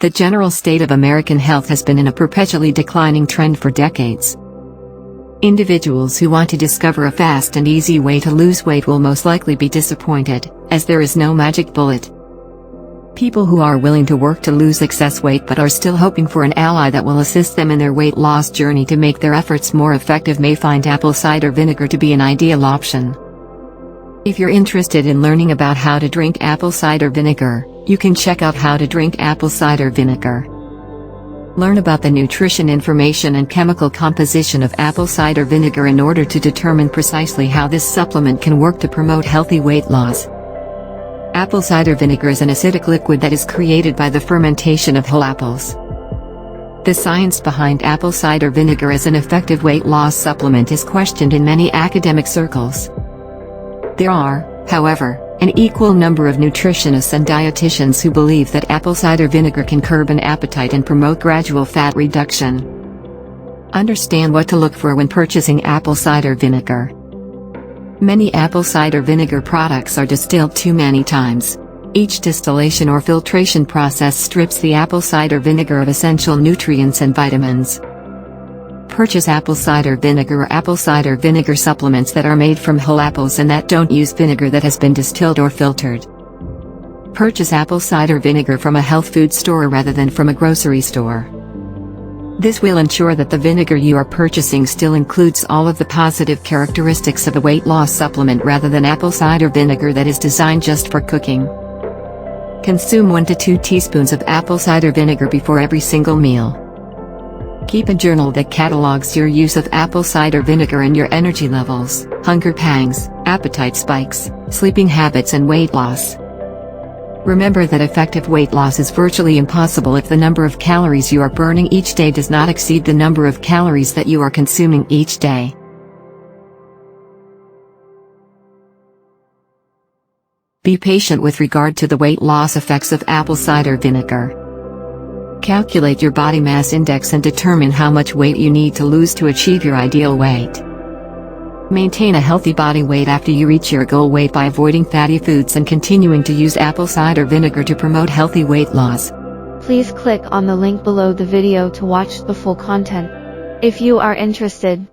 The general state of American health has been in a perpetually declining trend for decades. Individuals who want to discover a fast and easy way to lose weight will most likely be disappointed, as there is no magic bullet. People who are willing to work to lose excess weight but are still hoping for an ally that will assist them in their weight loss journey to make their efforts more effective may find apple cider vinegar to be an ideal option. If you're interested in learning about how to drink apple cider vinegar, you can check out How to Drink Apple Cider Vinegar. Learn about the nutrition information and chemical composition of apple cider vinegar in order to determine precisely how this supplement can work to promote healthy weight loss. Apple cider vinegar is an acidic liquid that is created by the fermentation of whole apples. The science behind apple cider vinegar as an effective weight loss supplement is questioned in many academic circles. There are, however, an equal number of nutritionists and dietitians who believe that apple cider vinegar can curb an appetite and promote gradual fat reduction. Understand what to look for when purchasing apple cider vinegar. Many apple cider vinegar products are distilled too many times. Each distillation or filtration process strips the apple cider vinegar of essential nutrients and vitamins. Purchase apple cider vinegar or apple cider vinegar supplements that are made from whole apples and that don't use vinegar that has been distilled or filtered. Purchase apple cider vinegar from a health food store rather than from a grocery store. This will ensure that the vinegar you are purchasing still includes all of the positive characteristics of a weight loss supplement rather than apple cider vinegar that is designed just for cooking. Consume 1 to 2 teaspoons of apple cider vinegar before every single meal. Keep a journal that catalogs your use of apple cider vinegar and your energy levels, hunger pangs, appetite spikes, sleeping habits and weight loss. Remember that effective weight loss is virtually impossible if the number of calories you are burning each day does not exceed the number of calories that you are consuming each day. Be patient with regard to the weight loss effects of apple cider vinegar. Calculate your body mass index and determine how much weight you need to lose to achieve your ideal weight. Maintain a healthy body weight after you reach your goal weight by avoiding fatty foods and continuing to use apple cider vinegar to promote healthy weight loss. Please click on the link below the video to watch the full content. If you are interested,